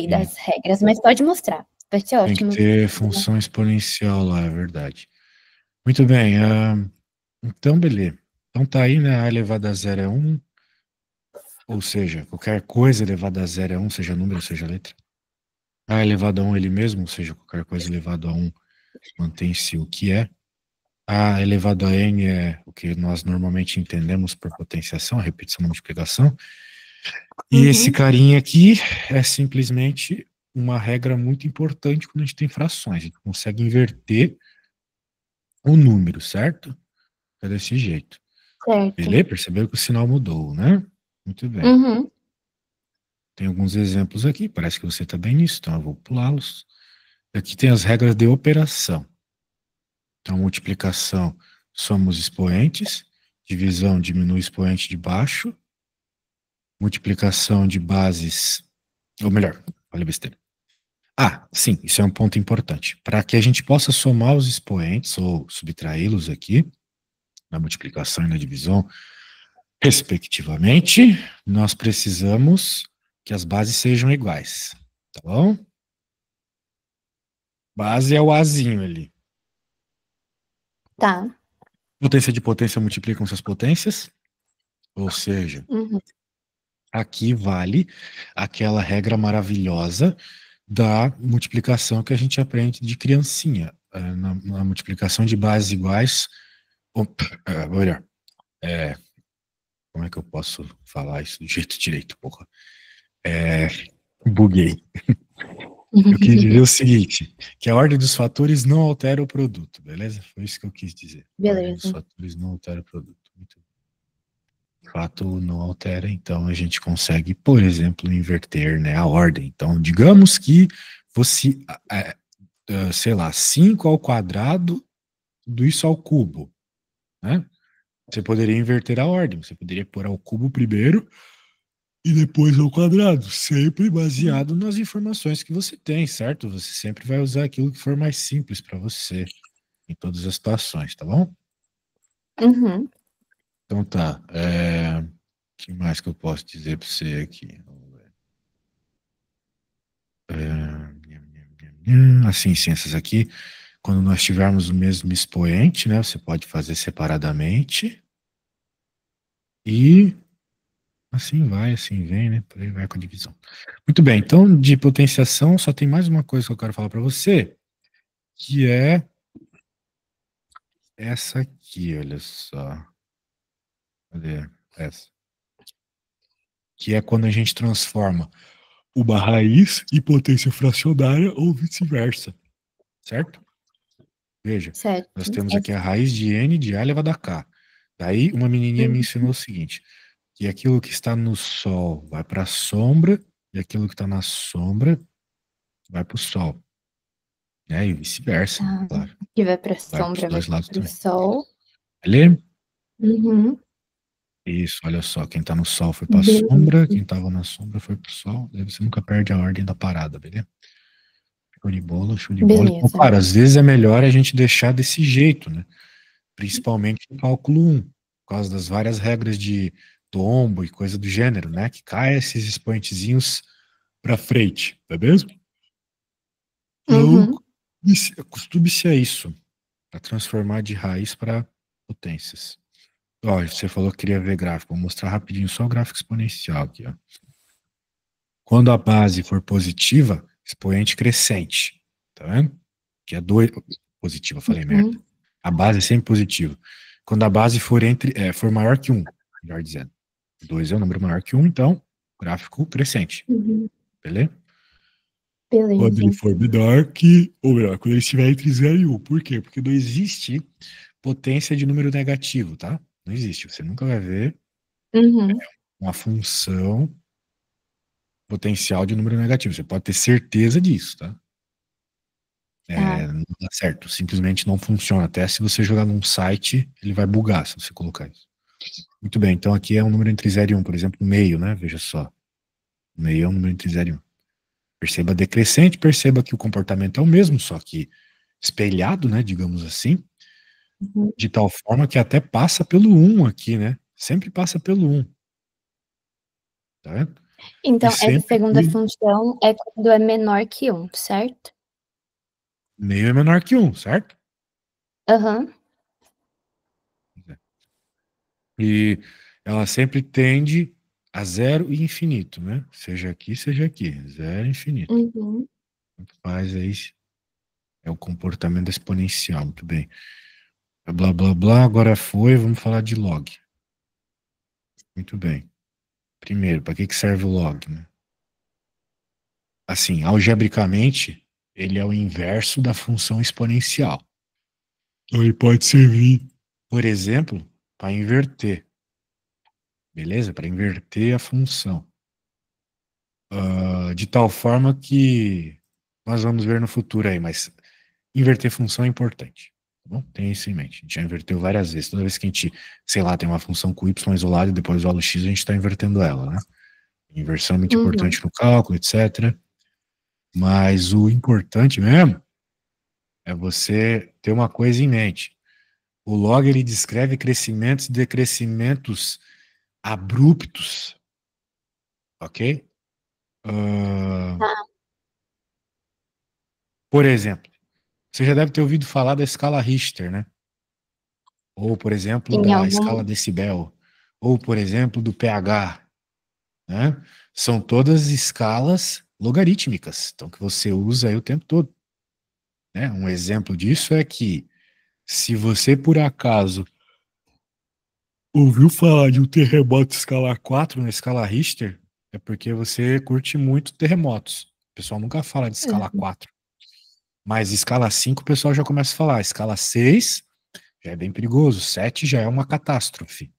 das regras, mas pode mostrar. Vai ser Tem que ótimo. ter função exponencial lá, é verdade. Muito bem, então beleza. Então tá aí, né, a elevado a zero é 1, ou seja, qualquer coisa elevada a zero é 1, seja número, seja letra. A elevado a 1 ele mesmo, ou seja, qualquer coisa elevado a 1 mantém-se o que é. A elevado a n é o que nós normalmente entendemos por potenciação, a repetição da multiplicação. E esse carinha aqui é simplesmente uma regra muito importante quando a gente tem frações. A gente consegue inverter o número, certo? É desse jeito. Certo. Beleza? Percebeu que o sinal mudou, né? Muito bem. Uhum. Tem alguns exemplos aqui, parece que você está bem nisso, então eu vou pulá-los. Aqui tem as regras de operação. Então, multiplicação, somos expoentes. Divisão, diminui o expoente de baixo. Multiplicação de bases, ou melhor, olha besteira. Ah, sim, isso é um ponto importante. Para que a gente possa somar os expoentes ou subtraí-los aqui, na multiplicação e na divisão, respectivamente, nós precisamos que as bases sejam iguais, tá bom? Base é o Azinho ali. Tá. Potência de potência multiplicam suas potências, ou seja, aqui vale aquela regra maravilhosa da multiplicação que a gente aprende de criancinha. Na multiplicação de bases iguais, melhor, como é que eu posso falar isso do jeito direito, porra? Buguei. Eu quis dizer o seguinte, que a ordem dos fatores não altera o produto, beleza? Foi isso que eu quis dizer. A ordem dos Beleza. fatores não altera o produto. Muito bem. O fato não altera, então a gente consegue, por exemplo, inverter, né, a ordem. Então, digamos que fosse, sei lá, 5 ao quadrado, tudo isso ao cubo, né? Você poderia inverter a ordem, você poderia pôr ao cubo primeiro e depois ao quadrado, sempre baseado nas informações que você tem, certo? Você sempre vai usar aquilo que for mais simples para você em todas as situações, tá bom? Uhum. Então tá. O que mais que eu posso dizer para você aqui? Vamos ver. Assim, ciências aqui. Quando nós tivermos o mesmo expoente, né? Você pode fazer separadamente. E assim vem, né? Por aí vai com a divisão. Muito bem, então de potenciação só tem mais uma coisa que eu quero falar para você, que é essa aqui, olha só. Cadê? Essa. Que é quando a gente transforma uma raiz em potência fracionária ou vice-versa, certo? Veja, Certo. nós temos aqui a raiz de n de a elevado a k. Daí uma menininha me ensinou o seguinte, que aquilo que está no sol vai para a sombra e aquilo que está na sombra vai para o sol. E vice-versa, Tá. claro. Que vai para a Vai para os sombra, vai dois lados para o também. sol. Beleza? Uhum. Isso, olha só, quem tá no sol foi para a sombra, quem tava na sombra foi para o sol, daí você nunca perde a ordem da parada, beleza? Show de bola, show de bola. Então, Beleza. claro, às vezes é melhor a gente deixar desse jeito, né? Principalmente no cálculo 1, por causa das várias regras de tombo e coisa do gênero, né? Que cai esses expoentezinhos para frente, tá mesmo? Então, Uhum. acostume-se a isso, a transformar de raiz para potências. Ó, você falou que queria ver gráfico, vou mostrar rapidinho só o gráfico exponencial aqui, ó. Quando a base for positiva, expoente crescente, tá vendo? Que é 2, positiva, falei merda. A base é sempre positiva. Quando a base for maior que 1, melhor dizendo. 2 é um número maior que 1, então, gráfico crescente. Uhum. Beleza? Beleza. Quando ele for menor que, ou melhor, quando ele estiver entre 0 e 1. Por quê? Porque não existe potência de número negativo, tá? Não existe. Você nunca vai ver Uhum. uma função potencial de número negativo. Você pode ter certeza disso, tá? Tá. Não dá certo. Simplesmente não funciona. Até se você jogar num site, ele vai bugar se você colocar isso. Muito bem. Então aqui é um número entre 0 e 1. Por exemplo, meio, né? Veja só. Meio é um número entre 0 e 1. Perceba decrescente, perceba que o comportamento é o mesmo, só que espelhado, né? Digamos assim. Uhum. De tal forma que até passa pelo 1 aqui, né? Sempre passa pelo 1. Tá vendo? E Então, essa sempre segunda que função é quando é menor que 1, certo? meio é menor que 1, certo? Aham. E ela sempre tende a zero e infinito, né? Seja aqui, zero e infinito. Uhum. Faz aí, é o comportamento exponencial, muito bem. Blá, blá, blá, agora foi, vamos falar de log. Muito bem. Primeiro, para que serve o log, né? Assim, algebricamente, ele é o inverso da função exponencial. Então, ele pode servir, por exemplo, para inverter, beleza? Para inverter a função. De tal forma que nós vamos ver no futuro aí, mas inverter função é importante. Tá bom? Tem isso em mente. A gente já inverteu várias vezes. Toda vez que a gente, sei lá, tem uma função com y isolada e depois o x, a gente está invertendo ela, né? Inversão é muito Uhum. importante no cálculo, etc. Mas o importante mesmo é você ter uma coisa em mente. O log ele descreve crescimentos e decrescimentos abruptos, ok? Ah, Tá. por exemplo, você já deve ter ouvido falar da escala Richter, né? Ou, por exemplo, Em da algum escala decibel, ou, por exemplo, do pH, né? São todas escalas logarítmicas, então que você usa aí o tempo todo, né? Um exemplo disso é que se você por acaso ouviu falar de um terremoto escala 4 na escala Richter, é porque você curte muito terremotos. O pessoal nunca fala de escala Aham. 4, mas escala 5 o pessoal já começa a falar. Escala 6 já é bem perigoso, 7 já é uma catástrofe,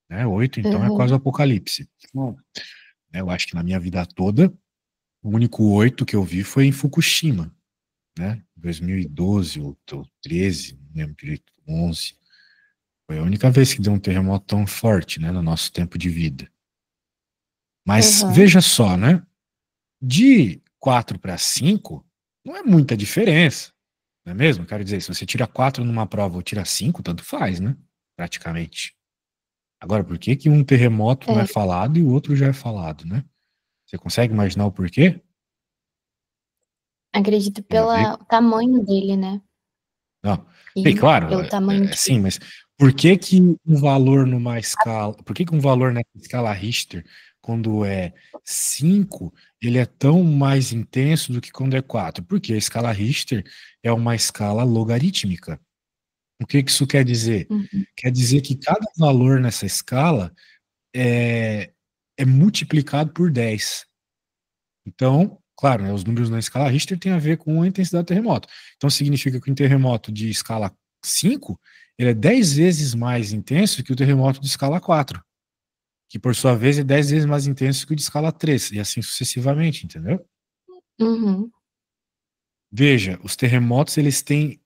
né? 8 então é quase o Aham. apocalipse. Bom, né, eu acho que na minha vida toda, o único 8 que eu vi foi em Fukushima, né? 2012 ou 13, não lembro direito, 11. Foi a única vez que deu um terremoto tão forte, né, no nosso tempo de vida. Mas Aham. veja só, né? De 4 para 5, não é muita diferença, não é mesmo? Quero dizer, se você tira 4 numa prova ou tira 5, tanto faz, né? Praticamente. Agora, por que que um terremoto não é É, falado e o outro já é falado, né? Você consegue imaginar o porquê? acredito Tem a ver? pela tamanho dele, né. Não. Bem, E claro, pelo tamanho sim, que mas por que que um valor numa escala, por que que um valor nessa escala Richter, quando é 5, ele é tão mais intenso do que quando é 4? Porque a escala Richter é uma escala logarítmica. O que que isso quer dizer? uhum. Quer dizer que cada valor nessa escala é, é multiplicado por 10. Então, claro, né, os números na escala Richter têm a ver com a intensidade do terremoto. Então, significa que um terremoto de escala 5 ele é 10 vezes mais intenso que o terremoto de escala 4, que por sua vez é 10 vezes mais intenso que o de escala 3, e assim sucessivamente, entendeu? Uhum. Veja, os terremotos eles têm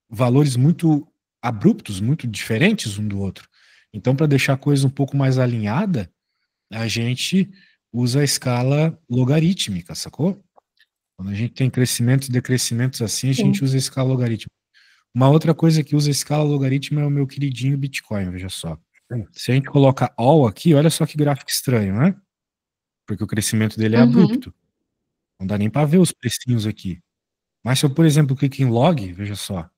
valores muito abruptos, muito diferentes um do outro. Então, para deixar a coisa um pouco mais alinhada, a gente usa a escala logarítmica, sacou? Quando a gente tem crescimentos e decrescimentos assim, a Sim. gente usa a escala logarítmica. Uma outra coisa que usa a escala logarítmica é o meu queridinho Bitcoin, veja só. Se a gente coloca all aqui, olha só que gráfico estranho, né? Porque o crescimento dele é Uhum. abrupto. Não dá nem para ver os precinhos aqui. Mas se eu, por exemplo, clico em log, veja só,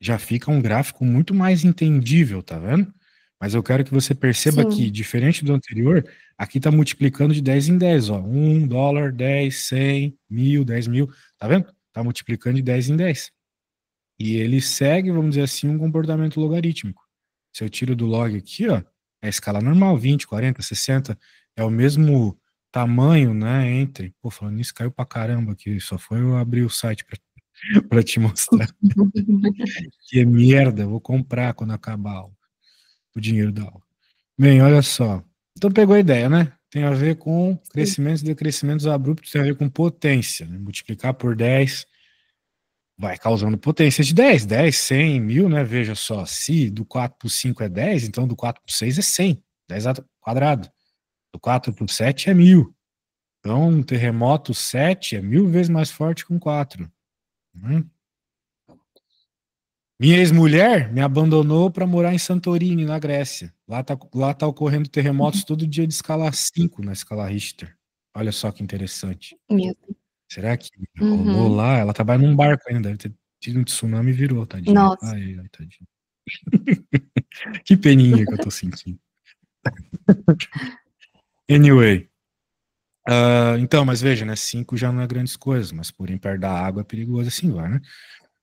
já fica um gráfico muito mais entendível, tá vendo? Mas eu quero que você perceba que, Sim. diferente do anterior, aqui está multiplicando de 10 em 10, ó. $1, 10, 100, 1000, 10.000, tá vendo? Está multiplicando de 10 em 10. E ele segue, vamos dizer assim, um comportamento logarítmico. Se eu tiro do log aqui, ó, é a escala normal, 20, 40, 60, é o mesmo tamanho, né, entre... Pô, falando nisso, caiu pra caramba aqui, só foi eu abrir o site pra, pra te mostrar. Que merda, eu vou comprar quando acabar o dinheiro da aula. Bem, olha só. Então pegou a ideia, né? Tem a ver com Sim. crescimentos e decrescimentos abruptos, tem a ver com potência, né? Multiplicar por 10 vai causando potência de 10, 10, 100, 1000, né? Veja só, se do 4 para o 5 é 10, então do 4 para o 6 é 100, 10 ao quadrado. Do 4 para o 7 é 1000. Então, um terremoto 7 é 1000 vezes mais forte que um 4. Né? Minha ex-mulher me abandonou para morar em Santorini, na Grécia. Lá tá ocorrendo terremotos todo dia de escala 5 na escala Richter. Olha só que interessante. Meu Será que rolou Uhum. lá? Ela trabalha num barco ainda, deve ter tido um tsunami e virou, tadinha. Nossa. Ai, ai, tadinha. Que peninha que eu tô sentindo. Anyway. Então, mas veja, né? 5 já não é grandes coisas, mas porém perto da água é perigoso assim vai, né?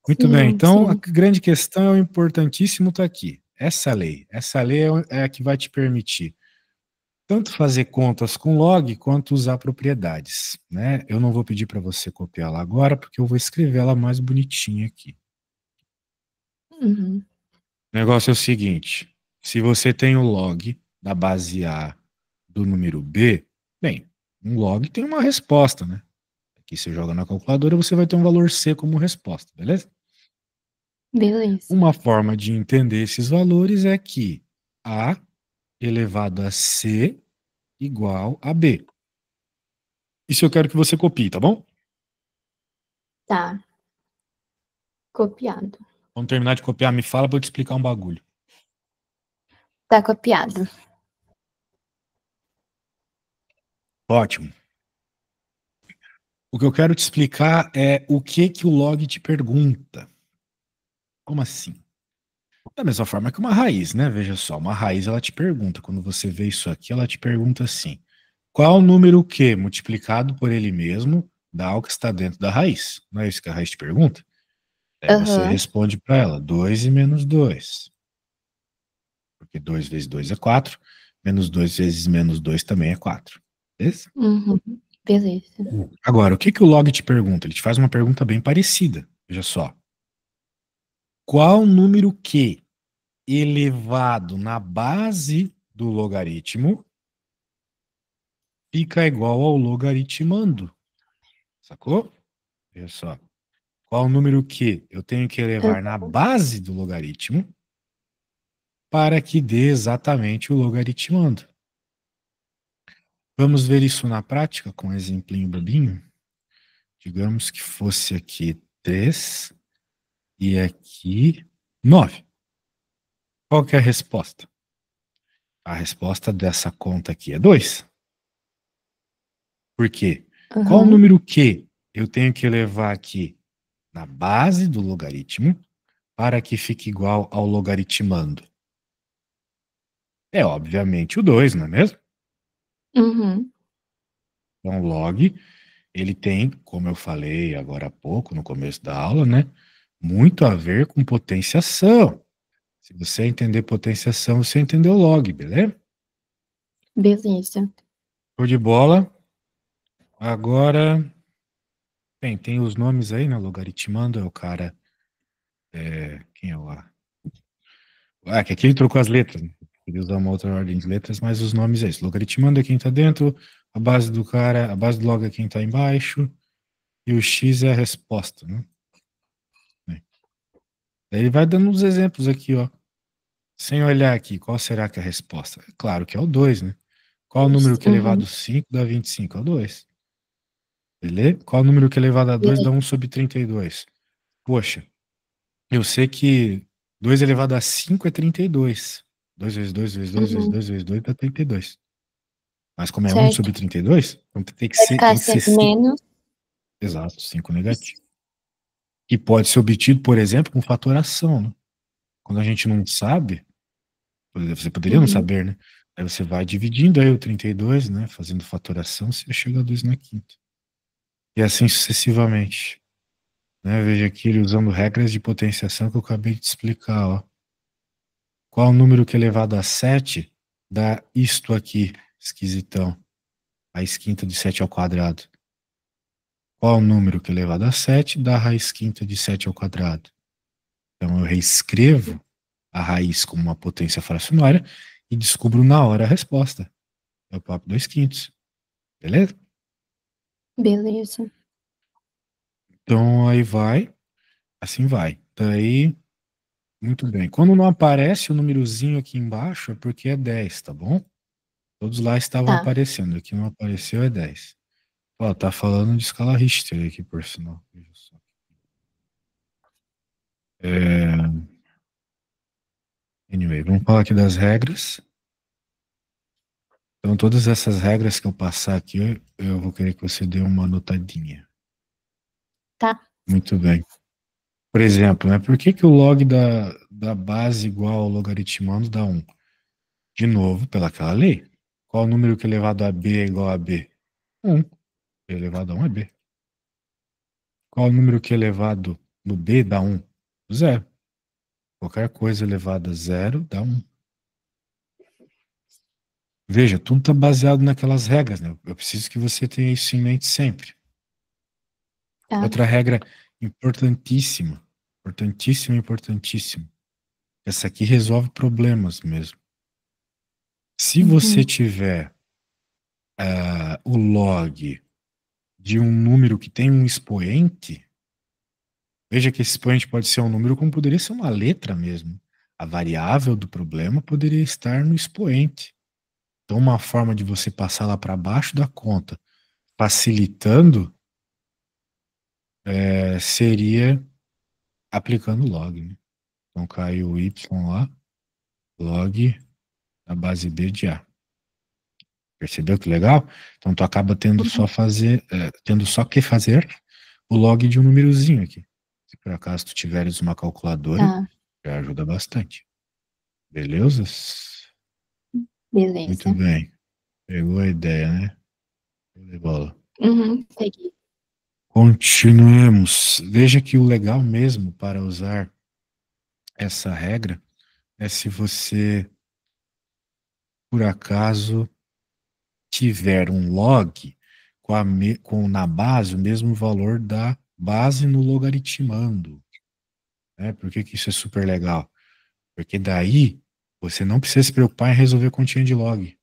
Muito bem, Sim, então a sim. grande questão, o importantíssimo está aqui. Essa lei é a que vai te permitir tanto fazer contas com log quanto usar propriedades, né? Eu não vou pedir para você copiá-la agora, porque eu vou escrever ela mais bonitinha aqui. Uhum. O negócio é o seguinte: se você tem o log da base A do número B, bem, um log tem uma resposta, né? Aqui você joga na calculadora, você vai ter um valor C como resposta, beleza? Beleza. Uma forma de entender esses valores é que A elevado a C igual a B. Isso eu quero que você copie, tá bom? Tá. Copiado. Quando terminar de copiar, me fala para eu te explicar um bagulho. Tá copiado. Ótimo. O que eu quero te explicar é o que que o log te pergunta. Como assim? Da mesma forma que uma raiz, né? Veja só, uma raiz ela te pergunta, quando você vê isso aqui, ela te pergunta assim: qual o número Q multiplicado por ele mesmo dá o que está dentro da raiz? Não é isso que a raiz te pergunta? Aí você Aham. responde para ela: 2 e menos 2. Porque 2 vezes 2 é 4, menos 2 vezes menos 2 também é 4. Beleza? Uhum. Beleza. Agora, o que que o log te pergunta? Ele te faz uma pergunta bem parecida. Veja só. Qual número Q elevado na base do logaritmo fica igual ao logaritmando? Sacou? Veja só. Qual número Q eu tenho que elevar na Aham. base do logaritmo para que dê exatamente o logaritmando? Vamos ver isso na prática com um exemplinho bobinho? Digamos que fosse aqui 3 e aqui 9. Qual que é a resposta? A resposta dessa conta aqui é 2. Por quê? Qual o Aham. número Q eu tenho que levar aqui na base do logaritmo para que fique igual ao logaritmando? É obviamente o 2, não é mesmo? Uhum. Então, log, ele tem, como eu falei agora há pouco, no começo da aula, né? Muito a ver com potenciação. Se você entender potenciação, você entendeu log, beleza? Beleza. Show de bola. Agora, bem, tem os nomes aí, né? Logaritmando é o cara. Quem é o A? Que aqui ele trocou as letras, né? Ele usa uma outra ordem de letras, mas os nomes é isso. Logaritmando é quem tá dentro, a base do cara, a base do log é quem tá embaixo, e o X é a resposta, né? Daí ele vai dando uns exemplos aqui, ó. Sem olhar aqui, qual será que é a resposta? Claro que é o 2, né? Qual o número que é elevado Uhum. a 5 dá 25? É o 2. Beleza? Qual o número que é elevado a 2 dá Beleza. 1 sobre 32? Poxa, eu sei que 2 elevado a 5 é 32. 2 vezes 2 vezes 2 vezes Uhum. 2 vezes 2 dá 32. Mas como é 1 Certo. sobre 32, então Vai ficar tem que ser sendo 5. menos. Exato, 5 negativo. Que pode ser obtido, por exemplo, com fatoração, né? Quando a gente não sabe, você poderia não Uhum. saber, né? Aí você vai dividindo aí o 32, né? Fazendo fatoração, você chega a 2 na quinta. E assim sucessivamente. Né? Veja aqui ele usando regras de potenciação que eu acabei de explicar, ó. Qual o número que é elevado a 7 dá isto aqui, esquisitão? Raiz quinta de 7 ao quadrado. Qual o número que é elevado a 7 dá raiz quinta de 7 ao quadrado? Então eu reescrevo a raiz como uma potência fracionária e descubro na hora a resposta. É o próprio 2 quintos. Beleza? Beleza. Então aí vai, assim vai. Daí, muito bem. Quando não aparece o númerozinho aqui embaixo, é porque é 10, tá bom? Todos lá estavam Tá. aparecendo. Aqui não apareceu, é 10. Ó, tá falando de escala Richter aqui, por sinal. Veja só. É, Anyway, vamos falar aqui das regras. Então, todas essas regras que eu passar aqui, eu vou querer que você dê uma anotadinha. Tá. Muito bem. Por exemplo, né, por que que o log da base igual ao logaritmando dá 1? De novo, pelaquela lei. Qual o número que elevado a b é igual a b? 1. Elevado a 1 é b. Qual o número que elevado no b dá 1? 0. Qualquer coisa elevada a 0 dá 1. Veja, tudo está baseado naquelas regras, né? Eu preciso que você tenha isso em mente sempre. Tá. Outra regra importantíssima, importantíssima, importantíssima. Essa aqui resolve problemas mesmo. Se você Uhum. tiver o log de um número que tem um expoente, veja que esse expoente pode ser um número como poderia ser uma letra mesmo. A variável do problema poderia estar no expoente. Então, uma forma de você passar lá para baixo da conta, facilitando, seria aplicando log, né? Então, caiu o y lá, log da base B de A. Percebeu que legal? Então, tu acaba Uhum. tendo só que fazer o log de um númerozinho aqui. Se por acaso tu tiveres uma calculadora, Tá. já ajuda bastante. Beleza? Muito Beleza. bem. Pegou a ideia, né? Show de bola. Uhum. Peguei. Continuemos. Veja que o legal mesmo para usar essa regra é se você, por acaso, tiver um log com na base o mesmo valor da base no logaritmando. Né? Por que que isso é super legal? Porque daí você não precisa se preocupar em resolver continha de log.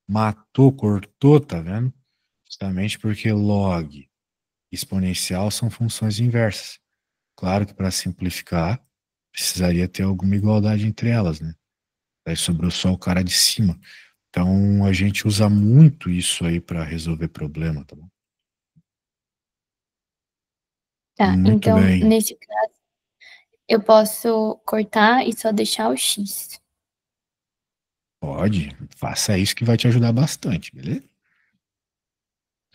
Matou, cortou, tá vendo? Justamente porque log e exponencial são funções inversas. Claro que para simplificar, precisaria ter alguma igualdade entre elas, né? Aí sobrou só o cara de cima. Então a gente usa muito isso aí para resolver problema, tá bom? Tá. Muito Então, bem. nesse caso, eu posso cortar e só deixar o X. Pode, faça isso que vai te ajudar bastante, beleza?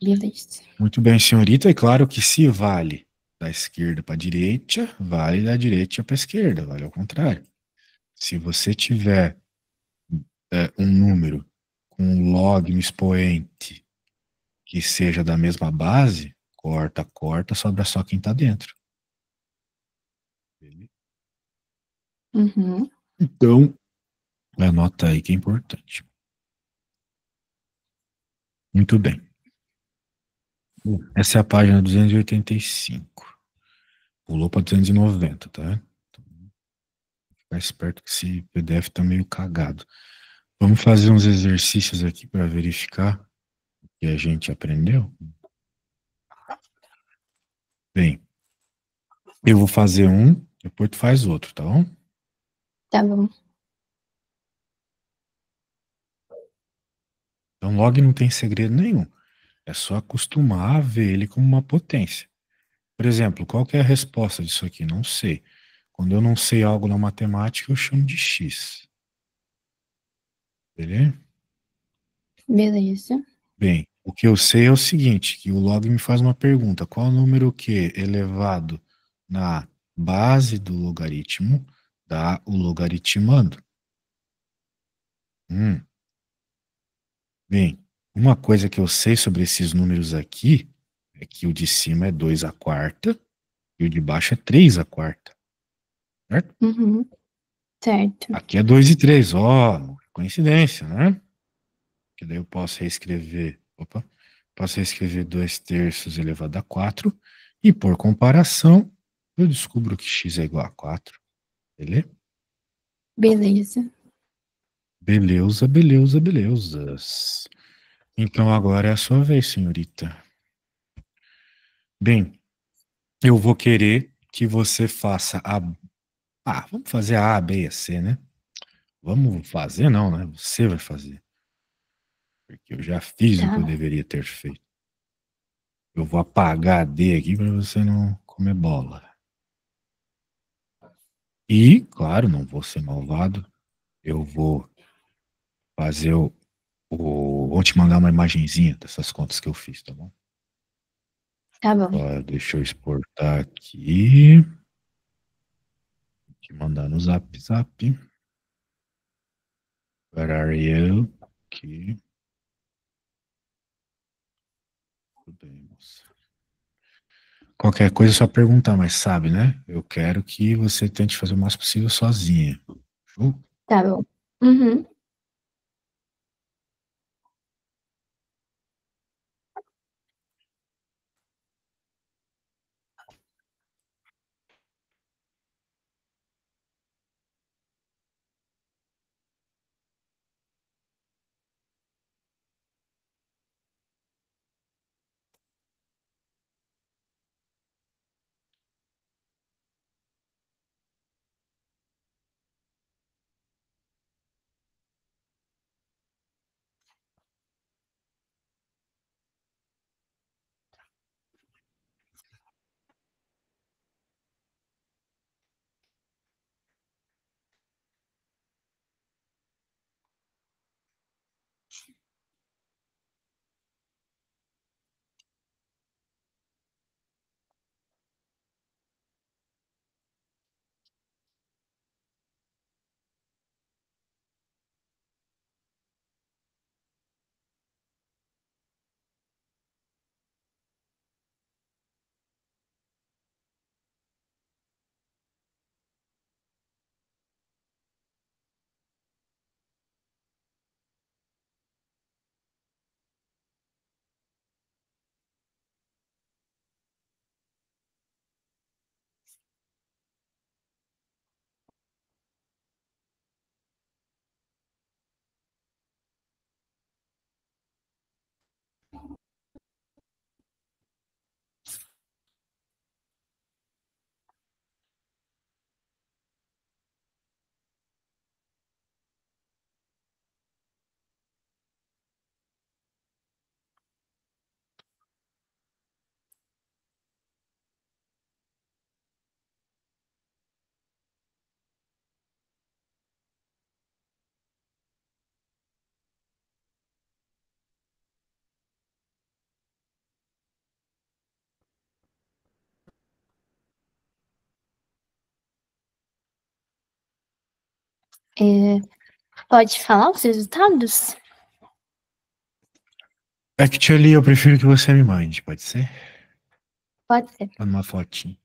Beleza. Muito bem, senhorita. É claro que se vale da esquerda para a direita, vale da direita para a esquerda, vale ao contrário. Se você tiver um número com um log no expoente que seja da mesma base, corta, corta, sobra só quem está dentro. Uhum. Então, anota aí que é importante. Muito bem. Essa é a página 285. Pulou para 290, tá? Então, ficar esperto que esse PDF tá meio cagado. Vamos fazer uns exercícios aqui para verificar o que a gente aprendeu. Bem, eu vou fazer um, depois tu faz outro, tá bom? Tá bom. Então, log não tem segredo nenhum. É só acostumar a ver ele como uma potência. Por exemplo, qual que é a resposta disso aqui? Não sei. Quando eu não sei algo na matemática, eu chamo de x. Beleza? Beleza. Bem, o que eu sei é o seguinte, que o log me faz uma pergunta. Qual o número que elevado na base do logaritmo dá o logaritmando? Hum, Bem, uma coisa que eu sei sobre esses números aqui é que o de cima é 2 a quarta e o de baixo é 3 a quarta, certo? Uhum. Certo. Aqui é 2 e 3, ó, coincidência, né? Que daí eu posso reescrever, posso reescrever 2 terços elevado a 4 e por comparação eu descubro que x é igual a 4, beleza? Beleza. Beleza, beleza, belezas. Então agora é a sua vez, senhorita. Bem, eu vou querer que você faça a. Ah, vamos fazer a A, B e a C, né? Vamos fazer, não, né? Você vai fazer. Porque eu já fiz o que eu Tá. deveria ter feito. Eu vou apagar a D aqui para você não comer bola. E, claro, não vou ser malvado. Eu vou fazer vou te mandar uma imagenzinha dessas contas que eu fiz, tá bom? Tá bom. Ó, deixa eu exportar aqui. Te mandar no Zap Zap. Where are you? Aqui. Tudo bem, moça. Qualquer coisa é só perguntar, mas sabe, né? Eu quero que você tente fazer o máximo possível sozinha. Show? Tá bom. Uhum. É, pode falar os resultados? Actually, eu prefiro que você me mande, pode ser? Pode ser. Manda uma fotinha.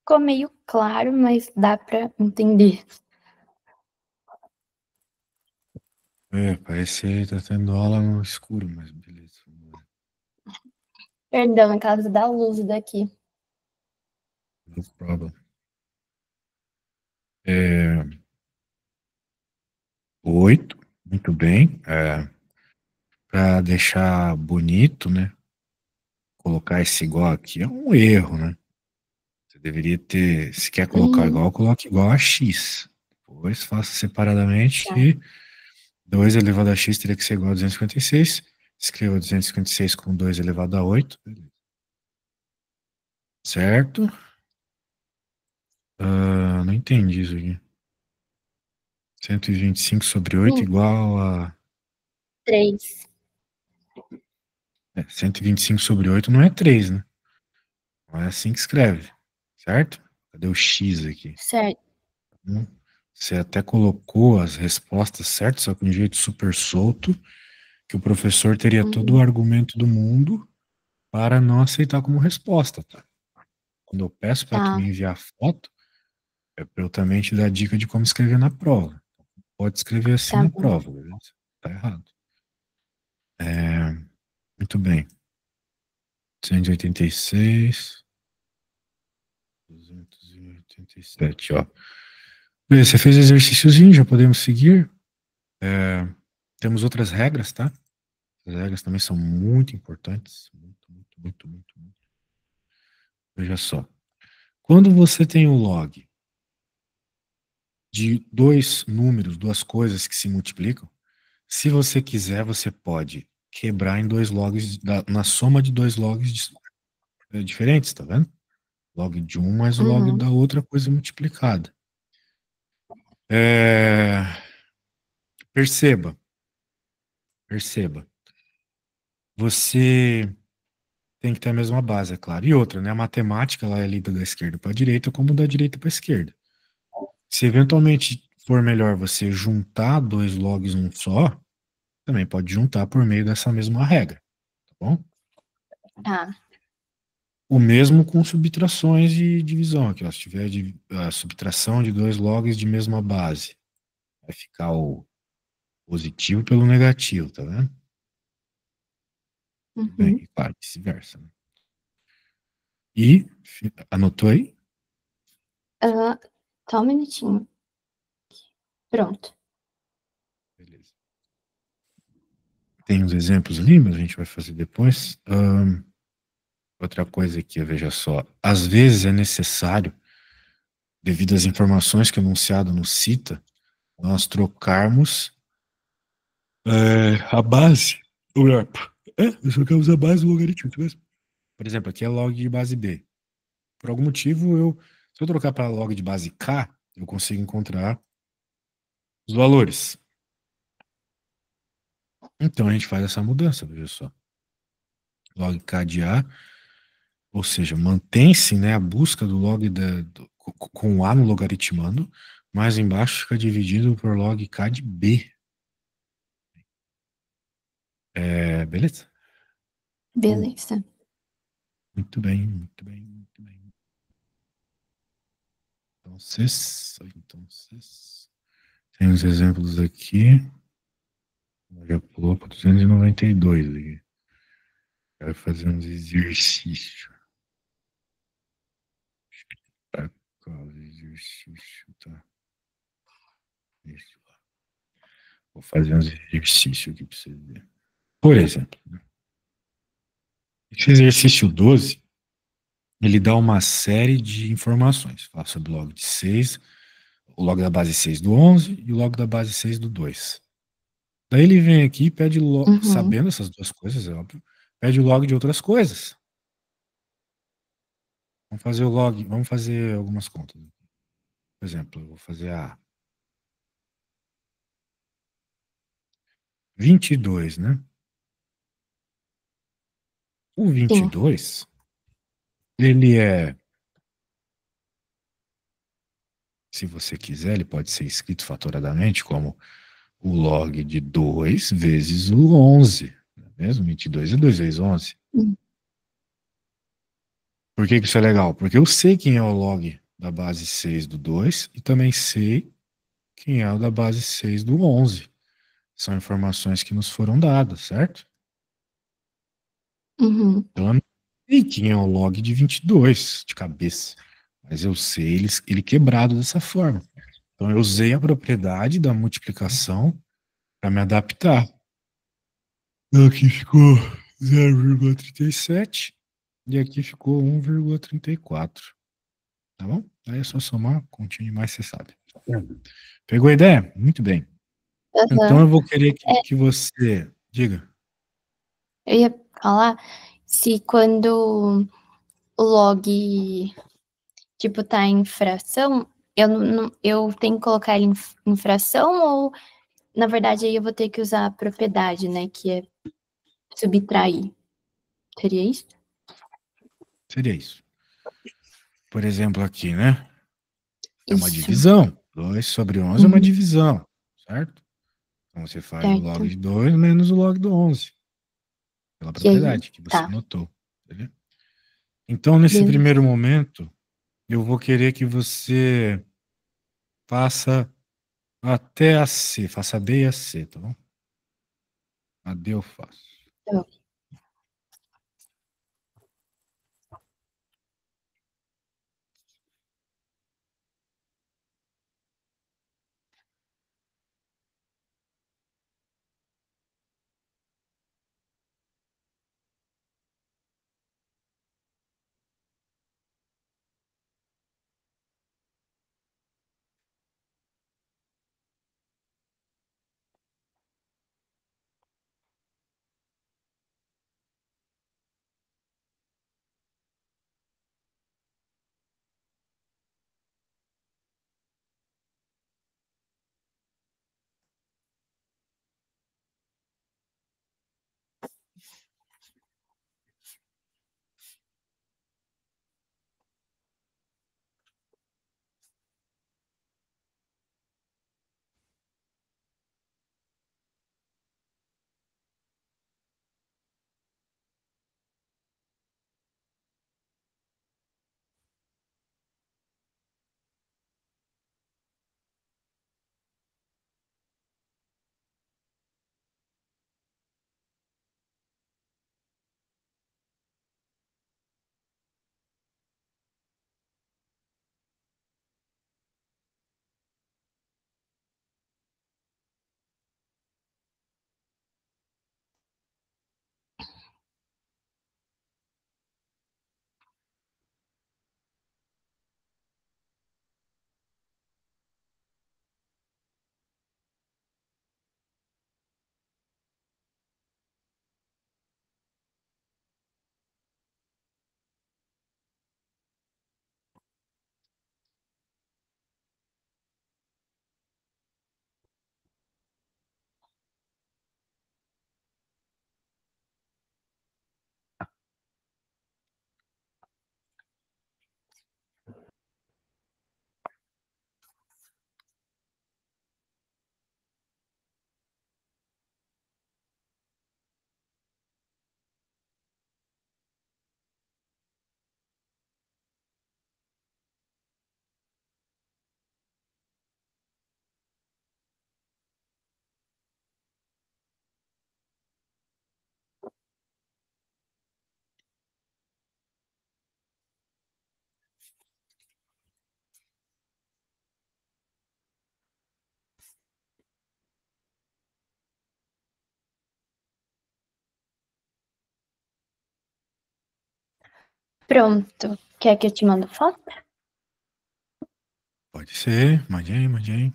Ficou meio claro, mas dá pra entender. É, parece que tá tendo aula no escuro, mas beleza. Vamos lá. Perdão, é causa da luz daqui. No problem. É, 8, muito bem. Para deixar bonito, né? Colocar esse igual aqui é um erro, né? Você deveria ter, se quer colocar Uhum. igual, coloque igual a x. Depois faça separadamente Tá. que 2 elevado a x teria que ser igual a 256. Escreva 256 com 2 elevado a 8. Certo? Não entendi isso aqui. 125 sobre 8 igual a... 3. 125 sobre 8 não é 3, né? Não é assim que escreve. Certo? Cadê o x aqui? Certo. Você até colocou as respostas certas, só que de um jeito super solto, que o professor teria todo o Uhum. argumento do mundo para não aceitar como resposta, tá? Quando eu peço para tu Tá. me enviar foto, É para eu também te dar dica de como escrever na prova. Pode escrever assim Tá na bom. prova, beleza? Tá errado. Muito bem. 286. 287, ó. Beleza, você fez o exercíciozinho, já podemos seguir. Temos outras regras, tá? As regras também são muito importantes. Muito, muito, muito, muito, muito. Veja só. Quando você tem um log de dois números, duas coisas que se multiplicam, se você quiser, você pode quebrar em dois logs, na soma de dois logs diferentes, tá vendo? Log de um mais o log Uhum. da outra coisa multiplicada. É, perceba, perceba. Você tem que ter a mesma base, é claro. E outra, né? A matemática ela é lida da esquerda para a direita como da direita para a esquerda. Se eventualmente for melhor você juntar dois logs num só, também pode juntar por meio dessa mesma regra, tá bom? Tá. O mesmo com subtrações de divisão aqui, ó. Se tiver a subtração de dois logs de mesma base, vai ficar o positivo pelo negativo, tá vendo? Bem, Uhum. e claro, vice-versa, né? E, anotou aí? Só um minutinho. Pronto. Beleza. Tem uns exemplos ali, mas a gente vai fazer depois. Outra coisa aqui, veja só. Às vezes é necessário, devido às informações que o enunciado nos cita, nós trocarmos a base. Ou melhor, nós trocamos a base do logaritmo, tá mesmo? Por exemplo, aqui é log de base B. Por algum motivo, se eu trocar para log de base K, eu consigo encontrar os valores. Então a gente faz essa mudança, veja só. Log K de A, ou seja, mantém-se, né, a busca do log com o A no logaritmando, mas embaixo fica dividido por log K de B. Beleza? Beleza. Muito bem, muito bem, muito bem. Então, tem uns exemplos aqui. Já pulou para 292 aqui. Quero fazer uns exercícios. Pra qual exercício? Tá. Isso. Vou fazer uns exercícios aqui para você ver. Por exemplo, esse exercício 12, ele dá uma série de informações. Fala sobre o log de 6, o log da base 6 do 11 e o log da base 6 do 2. Daí ele vem aqui e pede, Uhum. sabendo essas duas coisas, é óbvio, pede o log de outras coisas. Vamos fazer o log, vamos fazer algumas contas. Por exemplo, eu vou fazer a 22, né? O Sim. 22, ele é, se você quiser, ele pode ser escrito fatoradamente como o log de 2 vezes o 11. Não é mesmo? 22 é 2 vezes 11. Hum. Por que que isso é legal? Porque eu sei quem é o log da base 6 do 2 e também sei quem é o da base 6 do 11. São informações que nos foram dadas, certo? Uhum. Então, eu não sei quem é o log de 22 de cabeça, mas eu sei ele quebrado dessa forma. Então, eu usei a propriedade da multiplicação para me adaptar. Então, aqui ficou 0,37 e aqui ficou 1,34. Tá bom? Aí é só somar, continue mais, você sabe. Pegou a ideia? Muito bem. Então, Aham. eu vou querer É, que você diga. eu ia falar se quando o log, tipo, tá em fração, eu tenho que colocar ele em fração ou, na verdade, aí eu vou ter que usar a propriedade, né, que é subtrair. Seria isso? Seria isso. Por exemplo, aqui, né? É uma Isso. divisão. 2 sobre 11 é uma Uhum. divisão, certo? Então você faz o log Certo. de 2 menos o log do 11, pela E aí? propriedade que você Tá. notou. Entendeu? Então, nesse Beleza. primeiro momento, eu vou querer que você passa até a C, faça a B e a C, tá bom? A D eu faço. Tá. Pronto. Quer que eu te mando foto? Pode ser, mande aí, mande aí.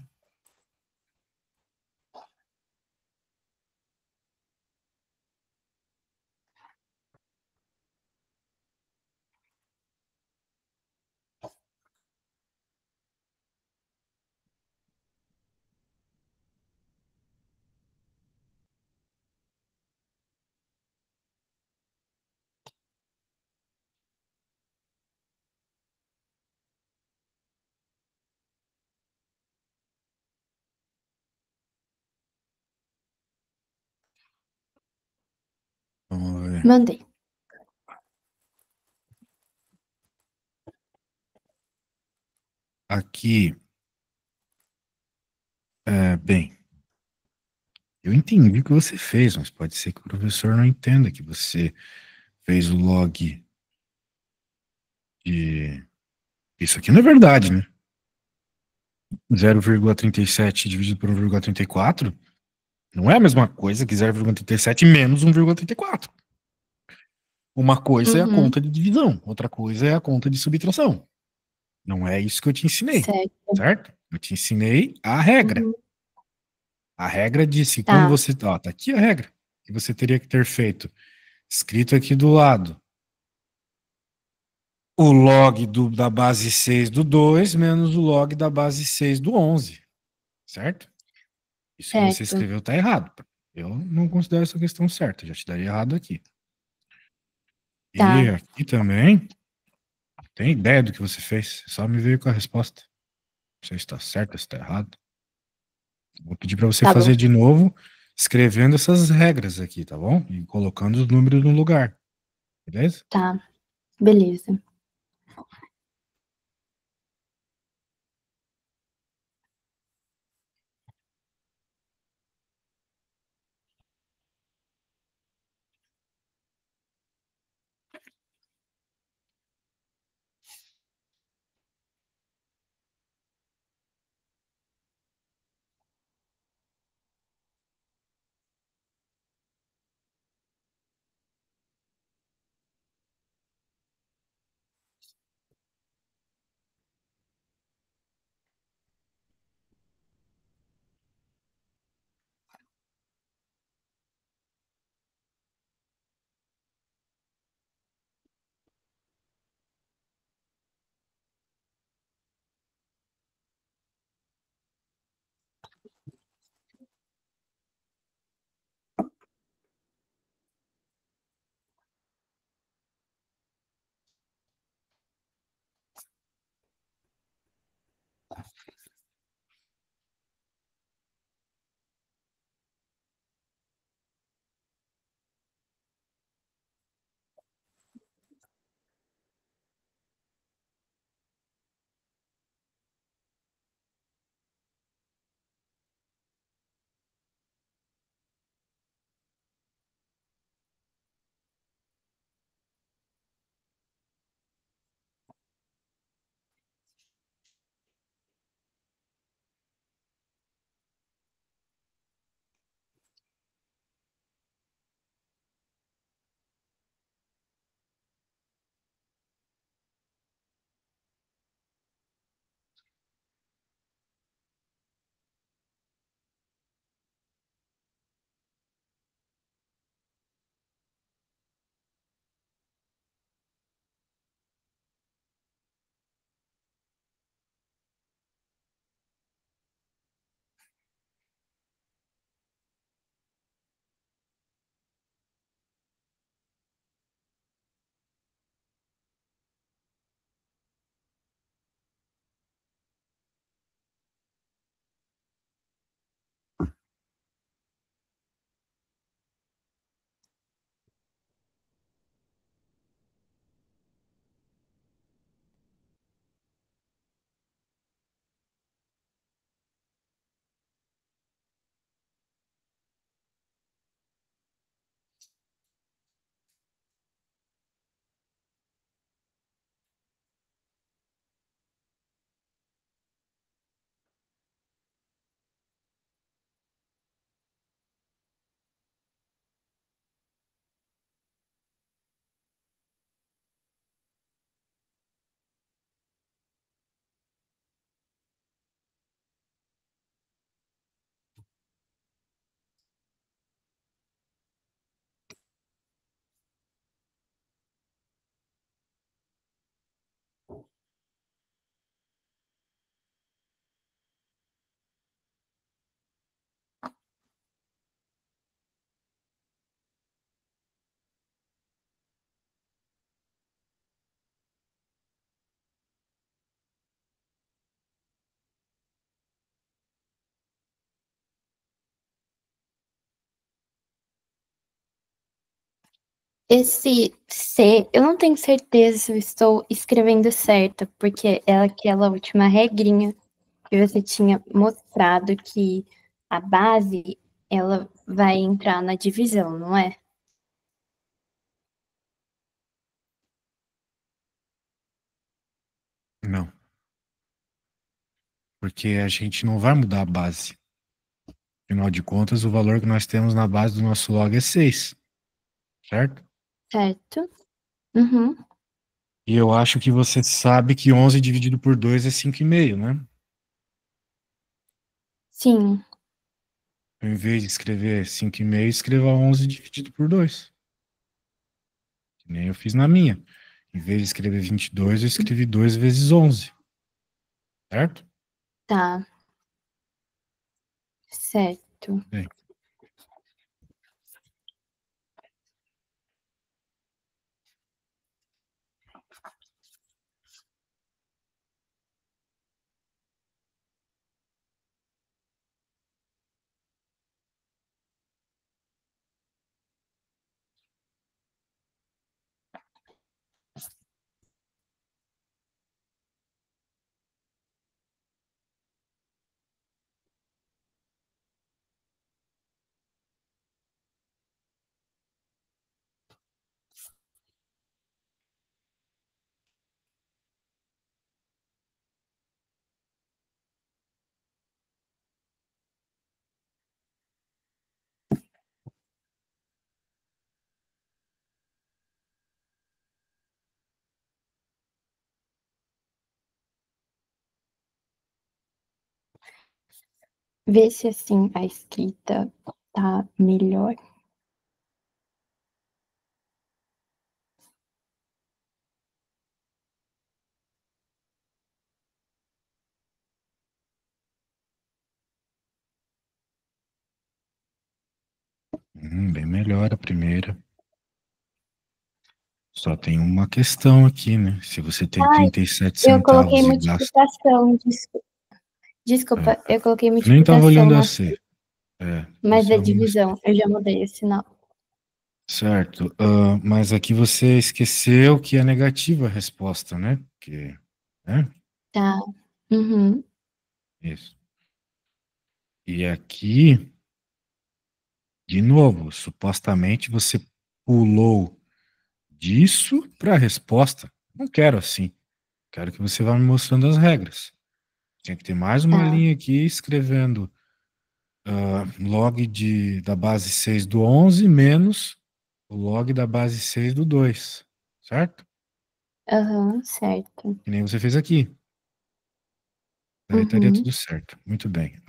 Vamos ver. Mandei. Aqui, bem, eu entendi o que você fez, mas pode ser que o professor não entenda que você fez o log de... Isso aqui não é verdade, né? 0,37 dividido por 1,34 não é a mesma coisa que 0,37 menos 1,34. Uma coisa é a Uhum. conta de divisão, outra coisa é a conta de subtração. Não é isso que eu te ensinei, Certo. certo? Eu te ensinei a regra. Uhum. A regra disse, quando Tá. você... Ó, tá aqui a regra. Que você teria que ter feito. Escrito aqui do lado. O log da base 6 do 2 menos o log da base 6 do 11. Certo? Isso que você Certo. escreveu tá errado. Eu não considero essa questão certa. Já te daria errado aqui. E Tá. aqui também... Tem ideia do que você fez? Só me veio com a resposta. Não sei se está certo, se está errado. Vou pedir para você Tá bom. fazer de novo, escrevendo essas regras aqui, tá bom? E colocando os números no lugar. Beleza? Tá. Beleza. Esse C, eu não tenho certeza se eu estou escrevendo certo, porque é aquela última regrinha que você tinha mostrado que a base, ela vai entrar na divisão, não é? Não, porque a gente não vai mudar a base. Afinal de contas, o valor que nós temos na base do nosso log é 6, certo? Certo? Uhum. E eu acho que você sabe que 11 dividido por 2 é 5,5, né? Sim. Então, em vez de escrever 5,5, escreva 11 dividido por 2. Que nem eu fiz na minha. Em vez de escrever 22, eu escrevi 2 vezes 11, certo? Tá. Certo. Bem, Vê se assim a escrita tá melhor. bem melhor a primeira. Só tem uma questão aqui, né? Se você tem Ai, 37 eu coloquei centavos e gasta. multiplicação. É, Desculpa, eu coloquei eu nem estava multiplicação olhando a na, C. É, mas você é arruma C. divisão. Eu já mudei o sinal. Certo. Mas aqui você esqueceu que é negativa a resposta, né? Né? Tá. Uhum. Isso. E aqui, de novo, supostamente você pulou disso para a resposta. Não quero assim. Quero que você vá me mostrando as regras. Tinha que ter mais uma Tá. linha aqui escrevendo log da base 6 do 11 menos o log da base 6 do 2, certo? Aham, certo. Que nem você fez aqui. Daí estaria Uhum. tudo certo. Muito bem.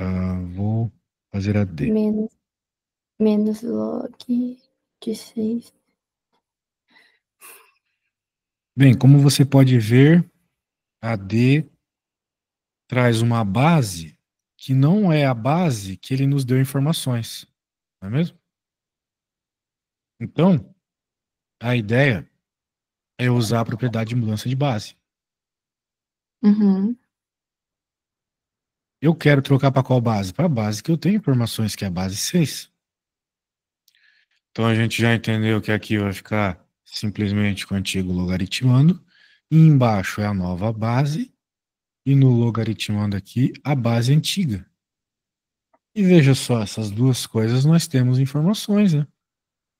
Vou fazer a D. Menos, menos log de 6. Bem, como você pode ver, a D traz uma base que não é a base que ele nos deu informações, não é mesmo? Então, a ideia é usar a propriedade de mudança de base. Uhum. Eu quero trocar para qual base? Para a base que eu tenho informações, que é a base 6. Então a gente já entendeu que aqui vai ficar simplesmente com o antigo logaritmando, e embaixo é a nova base, e no logaritmando aqui a base antiga. E veja só, essas duas coisas nós temos informações, né?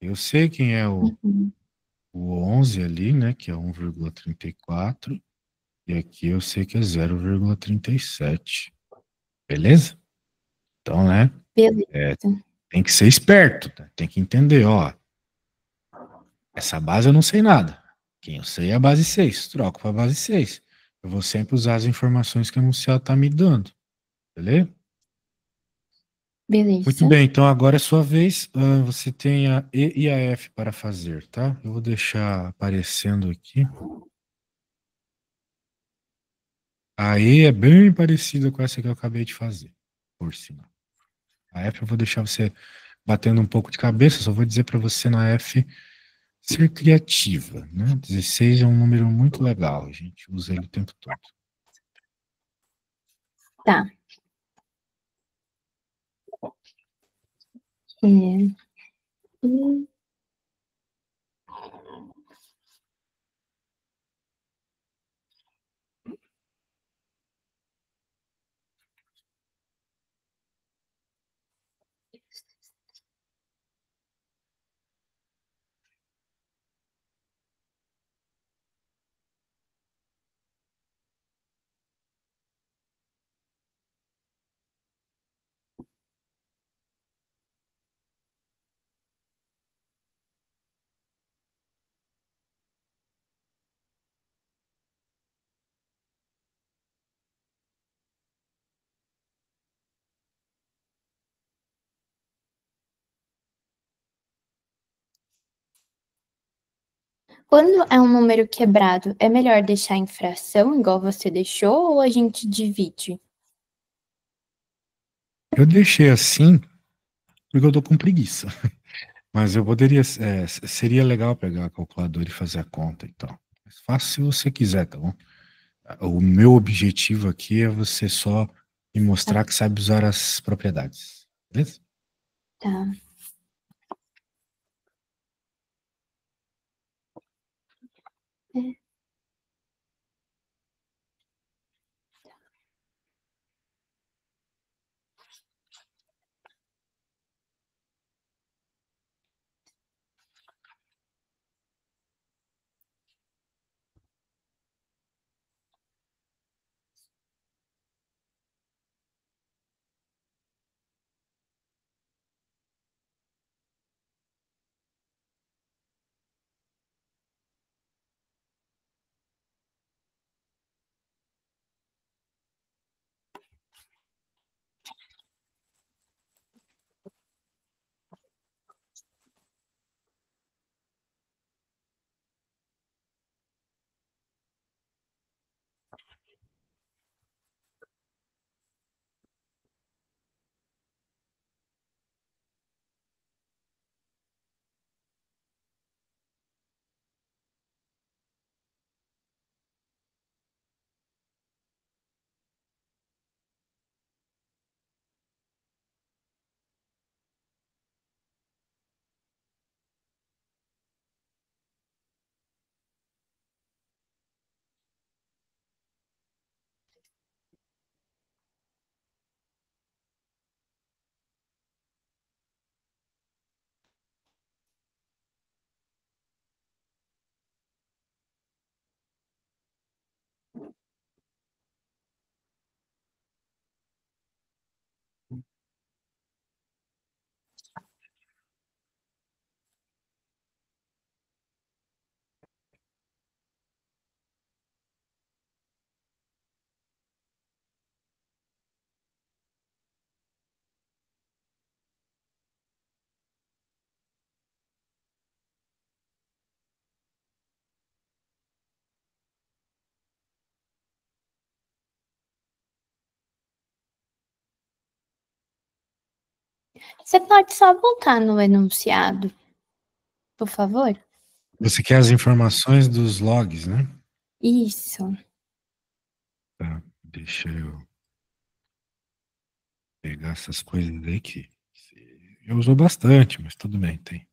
Eu sei quem é Uhum. o 11 ali, né, que é 1,34, e aqui eu sei que é 0,37. Beleza? Então, né, é, Beleza. tem que ser esperto, tá? Tem que entender, ó, essa base eu não sei nada. Quem eu sei é a base 6. Troco para a base 6. Eu vou sempre usar as informações que a Anunciado está me dando. Beleza? Muito Beleza. bem, então agora é sua vez. Você tem a E e a F para fazer, tá? Eu vou deixar aparecendo aqui. A E é bem parecida com essa que eu acabei de fazer, por sinal. A F eu vou deixar você batendo um pouco de cabeça, só vou dizer para você na F ser criativa, né? 16 é um número muito legal, a gente usa ele o tempo todo. Tá. É. Quando é um número quebrado, é melhor deixar em fração, igual você deixou, ou a gente divide? Eu deixei assim porque eu tô com preguiça. Mas eu poderia, seria legal pegar a calculadora e fazer a conta e tal. Mas faça se você quiser, tá bom? O meu objetivo aqui é você só me Ah, mostrar que sabe usar as propriedades. Beleza? tá. É. Você pode só voltar no enunciado, por favor? Você quer as informações dos logs, né? Isso. Tá, deixa eu pegar essas coisas aí que eu uso bastante, mas tudo bem, tem.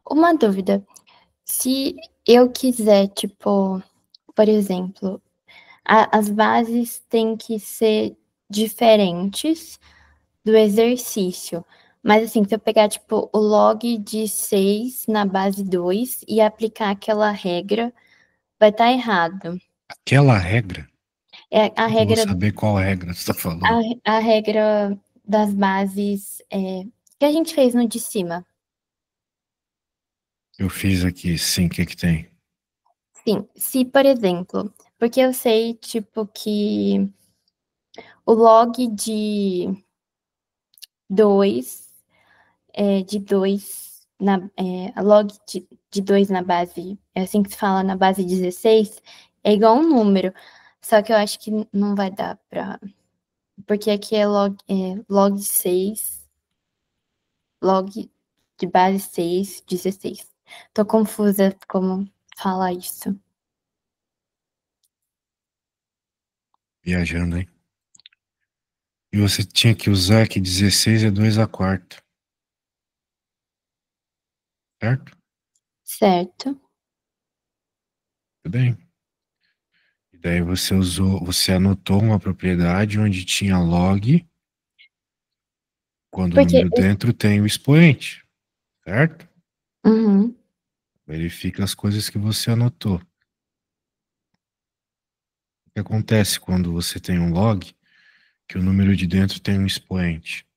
Uma dúvida, se eu quiser, tipo, por exemplo, as bases têm que ser diferentes do exercício, mas assim, se eu pegar, tipo, o log de 6 na base 2 e aplicar aquela regra, vai estar errado. Aquela regra, É a como que eu vou regra saber qual regra você está falando? a regra das bases que a gente fez no de cima. Eu fiz aqui, sim, o que que tem? Sim, se, por exemplo, porque eu sei, tipo, que o log de 2 de 2 a log de 2 na base, é assim que se fala na base 16, é igual a um número. Só que eu acho que não vai dar pra. Porque aqui é log 6, log de base 6, 16. Tô confusa como falar isso. Viajando, hein? E você tinha que usar que 16 é 2 a quarta, certo? Certo? Tudo bem. E daí você anotou uma propriedade onde tinha log, quando o Porque. número dentro tem o expoente, certo? Uhum, Verifica as coisas que você anotou. O que acontece quando você tem um log, que o número de dentro tem um expoente?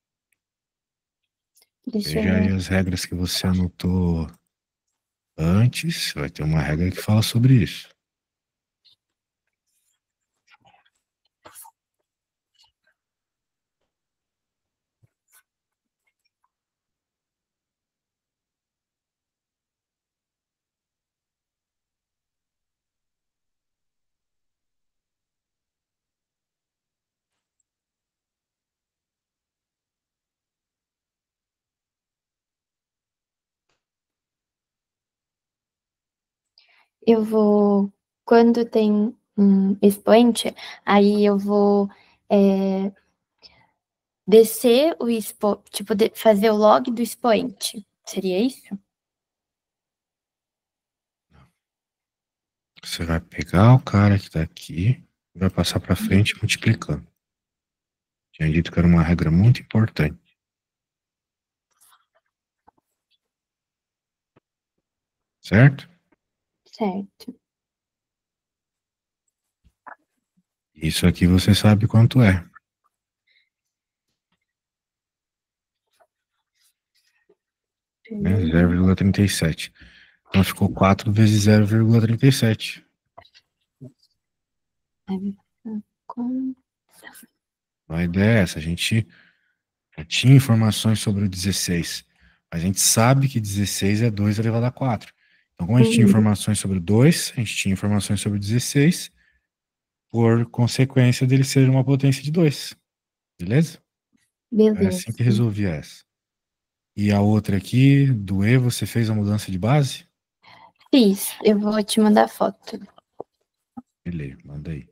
deixa Veja aí eu. as regras que você anotou antes, vai ter uma regra que fala sobre isso. Eu vou. Quando tem um expoente, aí eu vou descer o tipo, fazer o log do expoente. Seria isso? Você vai pegar o cara que está aqui e vai passar para frente multiplicando. Tinha dito que era uma regra muito importante, certo? Certo. Isso aqui você sabe quanto é, né? 0,37. Então ficou 4 vezes 0,37. A ideia é essa, a gente já tinha informações sobre o 16, mas a gente sabe que 16 é 2 elevado a 4. Então, como a gente tinha Uhum, informações sobre o 2, a gente tinha informações sobre o 16, por consequência dele ser uma potência de 2, beleza? É assim beleza. que resolvia essa. E a outra aqui, do E, você fez a mudança de base? Fiz. Eu vou te mandar foto. Beleza, manda aí.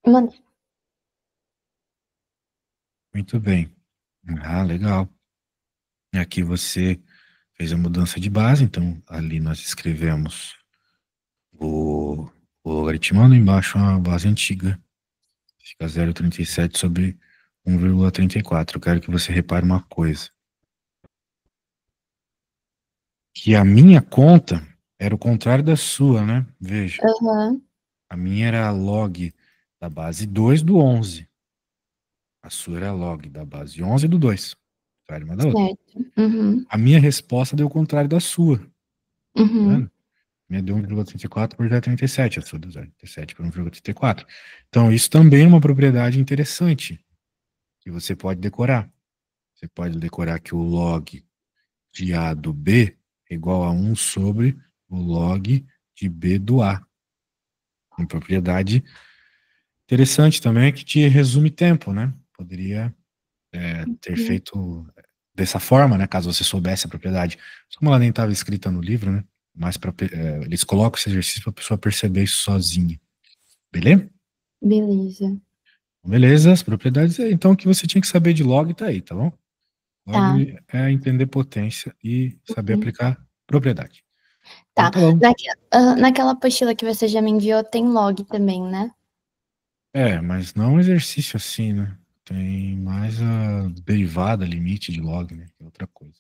Manda. Muito bem. Ah, legal. Aqui você fez a mudança de base, então ali nós escrevemos o, o logaritmando, embaixo a base antiga. Fica 0,37 sobre 1,34. Eu quero que você repare uma coisa. Que a minha conta era o contrário da sua, né? Veja, Aham, a minha era log da base 2 do 11. A sua era log da base 11 do 2. Contrário uma da outra. certo. Uhum, A minha resposta deu o contrário da sua, tá uhum. vendo? de 1,34 por 0,37, eu sou do 0,37 por 1,34. Então, isso também é uma propriedade interessante que você pode decorar. Você pode decorar que o log de A do B é igual a 1 sobre o log de B do A. Uma propriedade interessante também que te resume tempo, né? Poderia ter Uhum. feito dessa forma, né? Caso você soubesse a propriedade. Como ela nem estava escrita no livro, né? Mas eles colocam esse exercício para a pessoa perceber isso sozinha. Beleza? Beleza. Beleza, as propriedades. Então, o que você tinha que saber de log tá aí, tá bom? Tá. Log é entender potência e saber Uhum. aplicar propriedade. Então, Tá. tá bom. Naquela apostila que você já me enviou, tem log também, né? Mas não um exercício assim, né? Tem mais a derivada, limite de log, né? Que é outra coisa.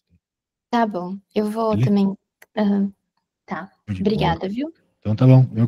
Tá bom. Eu vou Beleza? também. Aham. Tá. De boa. Obrigada, viu? Então tá bom. Eu